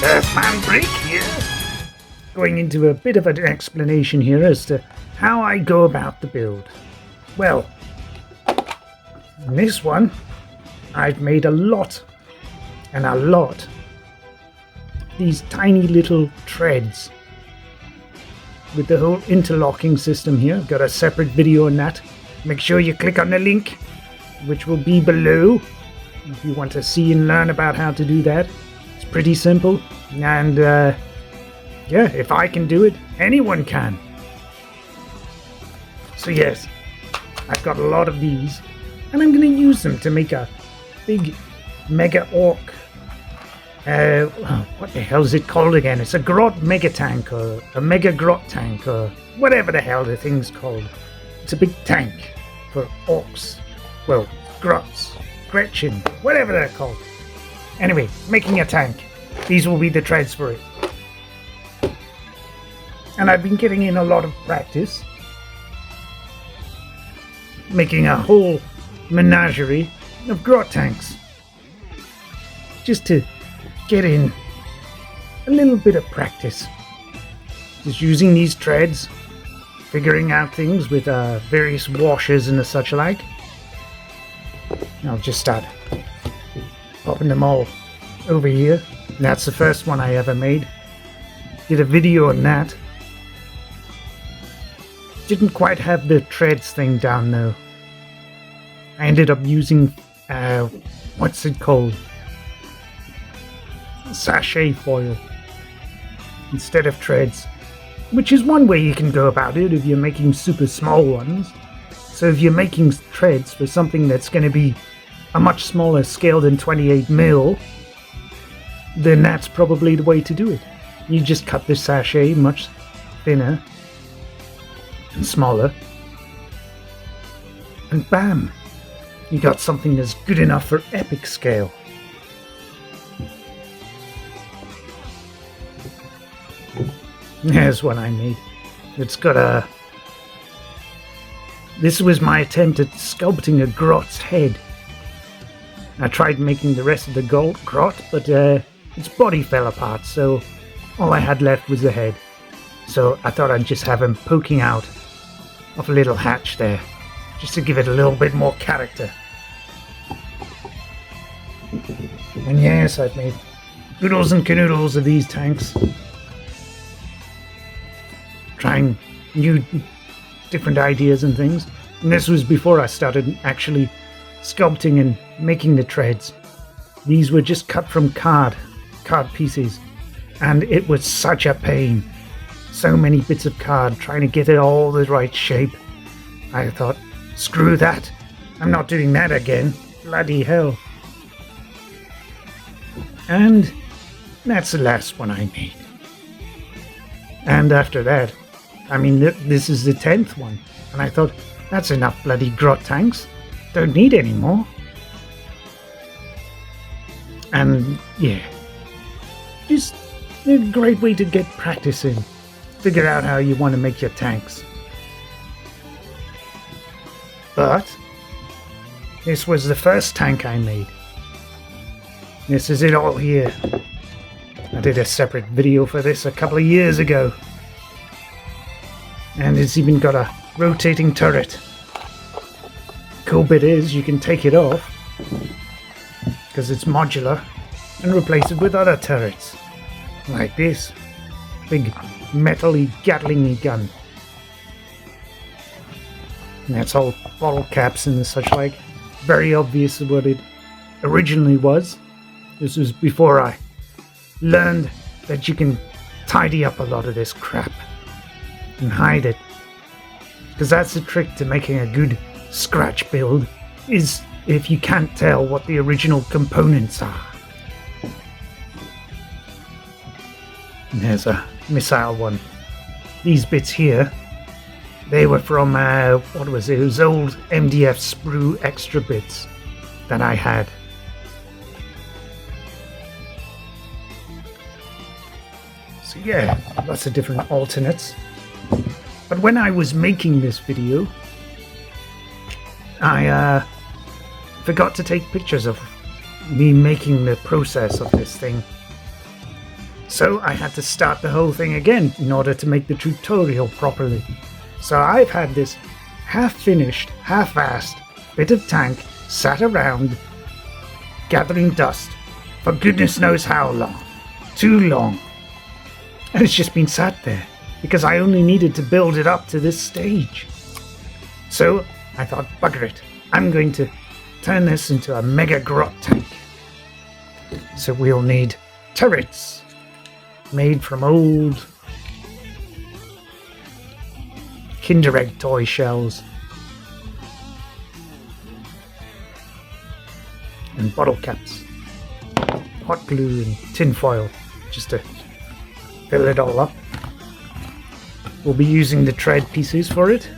earthmanbrick here. Going into a bit of an explanation here as to how I go about the build. Well, in this one, I've made a lot, these tiny little treads with the whole interlocking system here. I've got a separate video on that. Make sure you click on the link, which will be below, if you want to see and learn about how to do that. It's pretty simple, and yeah, if I can do it, anyone can. So yes, I've got a lot of these, and I'm going to use them to make a big mega orc. What the hell is it called again? It's a Grot mega tank, or a mega Grot tank, or whatever the hell the thing's called. It's a big tank for orcs. Well, Grots, Gretchen, whatever they're called. Anyway, making a tank. These will be the treads for it. And I've been getting in a lot of practice making a whole menagerie of Grot tanks, just to get in a little bit of practice. Just using these treads, figuring out things with various washers and the such like. I'll just start popping them all over here. And that's the first one I ever made. Did a video on that. Didn't quite have the treads thing down though. I ended up using, what's it called? Sachet foil instead of treads, which is one way you can go about it if you're making super small ones. So if you're making treads for something that's going to be a much smaller scale than 28mm, then that's probably the way to do it. You just cut the sachet much thinner and smaller, and bam, you got something that's good enough for epic scale. Here's what I made. It's got a... This was my attempt at sculpting a Grot's head. I tried making the rest of the Grot, but its body fell apart, so all I had left was the head. So I thought I'd just have him poking out of a little hatch there, just to give it a little bit more character. And yes, I've made oodles and canoodles of these tanks, trying new different ideas and things. And this was before I started actually sculpting and making the treads. These were just cut from card pieces, and it was such a pain. So many bits of card, trying to get it all the right shape. I thought, screw that, I'm not doing that again, bloody hell. And that's the last one I made. And after that, I mean, this is the 10th one, and I thought, that's enough bloody Grot tanks, don't need any more. And yeah, just a great way to get practice in. Figure out how you want to make your tanks. But this was the first tank I made. This is it all here. I did a separate video for this a couple of years ago. And it's even got a rotating turret. Cool bit is you can take it off, because it's modular, and replace it with other turrets. Like this. Big metal-y Gatling gun. And that's all bottle caps and such like. Very obvious what it originally was. This was before I learned that you can tidy up a lot of this crap and hide it. Because that's the trick to making a good scratch build, is if you can't tell what the original components are. And there's a missile one. These bits here, they were from, what was it? It was old MDF sprue extra bits that I had. So yeah, lots of different alternates. But when I was making this video, I forgot to take pictures of me making the process of this thing. So I had to start the whole thing again in order to make the tutorial properly. So I've had this half-finished, half-assed bit of tank sat around gathering dust for goodness knows how long. Too long. And it's just been sat there because I only needed to build it up to this stage. So I thought, bugger it, I'm going to turn this into a mega grot tank. So we'll need turrets made from old Kinder Egg toy shells and bottle caps, hot glue and tin foil just to fill it all up. We'll be using the tread pieces for it,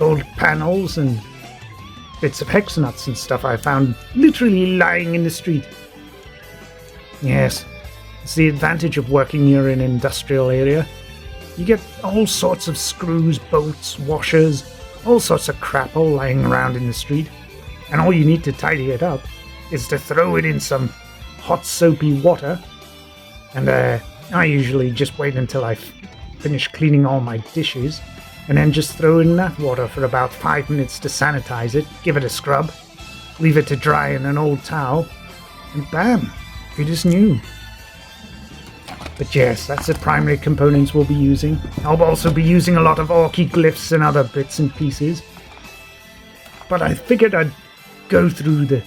old panels and bits of hex nuts and stuff I found literally lying in the street. Yes, it's the advantage of working near an industrial area. You get all sorts of screws, bolts, washers, all sorts of crap all lying around in the street. And all you need to tidy it up is to throw it in some hot soapy water. And I usually just wait until I finish cleaning all my dishes and then just throw in that water for about 5 minutes to sanitize it, give it a scrub, leave it to dry in an old towel, and bam, it is new. But yes, that's the primary components we'll be using. I'll also be using a lot of Orky glyphs and other bits and pieces. But I figured I'd go through the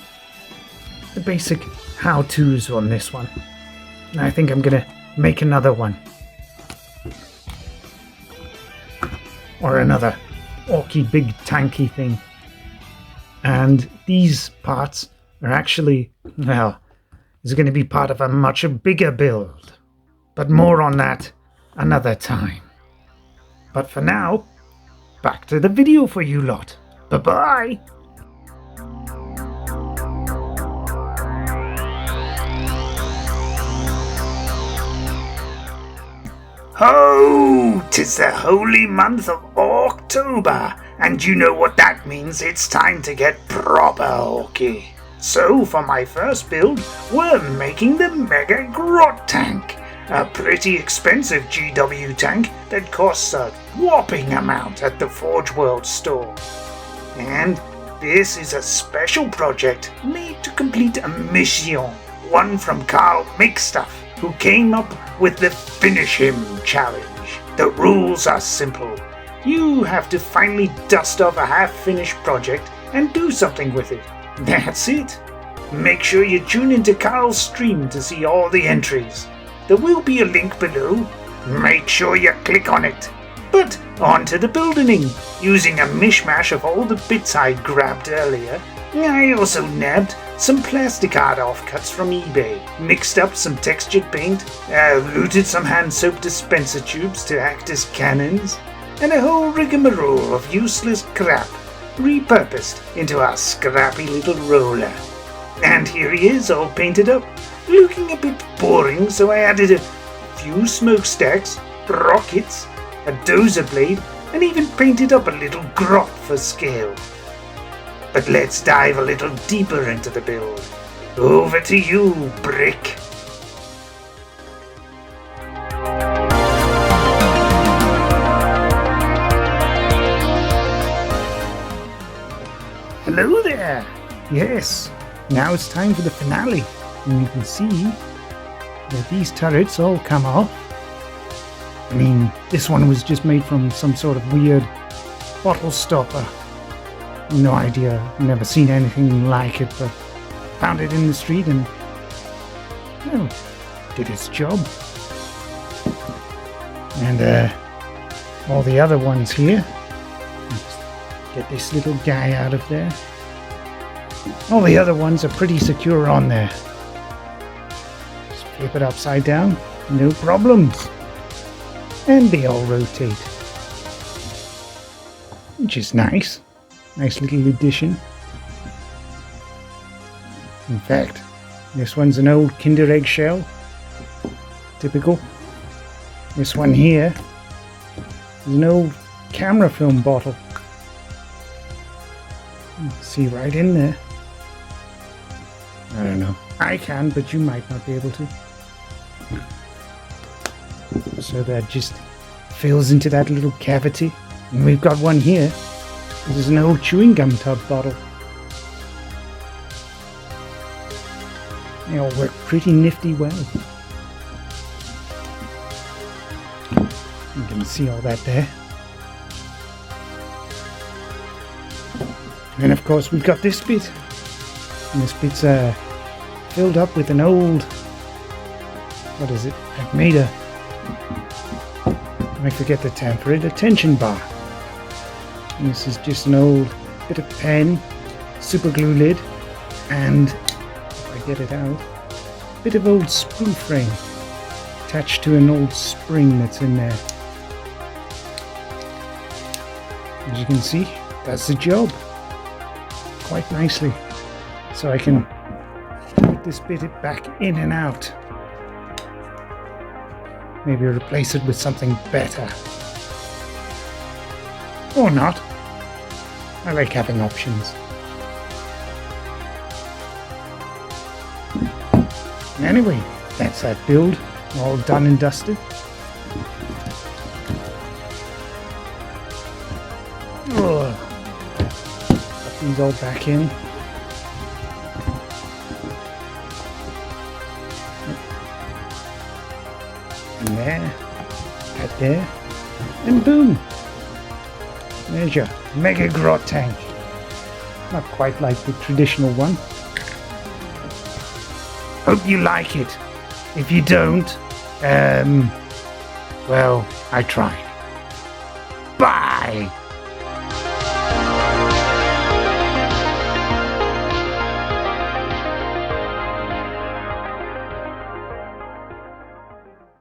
basic how-tos on this one. And I think I'm gonna make another one. Or another Orky big tanky thing. And these parts are actually, well, is going to be part of a much bigger build. But more on that another time. But for now, back to the video for you lot. Bye-bye! Ho! 'Tis the holy month of October, and you know what that means. It's time to get proper orky. So for my first build, we're making the Mega Grot Tank. A pretty expensive GW tank that costs a whopping amount at the Forge World store. And this is a special project made to complete a mission, one from Carl Makestuff, who came up with the Finish Him challenge. The rules are simple. You have to finally dust off a half-finished project and do something with it. That's it. Make sure you tune into Carl's stream to see all the entries. There will be a link below. Make sure you click on it. But on to the building. Using a mishmash of all the bits I grabbed earlier, I also nabbed some plastic art offcuts from eBay, mixed up some textured paint, looted some hand soap dispenser tubes to act as cannons, and a whole rigmarole of useless crap repurposed into our scrappy little roller. And here he is, all painted up, looking a bit boring, so I added a few smokestacks, rockets, a dozer blade, and even painted up a little grot for scale. But let's dive a little deeper into the build. Over to you, Brick. Hello there! Yes, now it's time for the finale. And you can see that these turrets all come off. I mean, this one was just made from some sort of weird bottle stopper. No idea, never seen anything like it, but found it in the street and, well, did its job. And all the other ones here. Let's get this little guy out of there. All the other ones are pretty secure on there. Just flip it upside down, no problems. And they all rotate, which is nice. Nice little addition. In fact, this one's an old Kinder Egg shell. Typical. This one here is an old camera film bottle. You can see right in there. I don't know. I can, but you might not be able to. So that just fills into that little cavity. And we've got one here. This is an old chewing gum tub bottle. They all work pretty nifty well. You can see all that there. And then of course we've got this bit. And this bit's filled up with an old, what is it? I've made a, I forget the term for it, a tension bar. And this is just an old bit of pen, super glue lid, and if I get it out, a bit of old spool frame attached to an old spring that's in there. As you can see, that's the job quite nicely. So I can put this bit back in and out. Maybe replace it with something better. Or not. I like having options. Anyway, that's that build. All done and dusted. Ugh. Put these all back in. And there, that there, and boom! There's your mega grot tank. Not quite like the traditional one. Hope you like it. If you don't, well, I tried. Bye!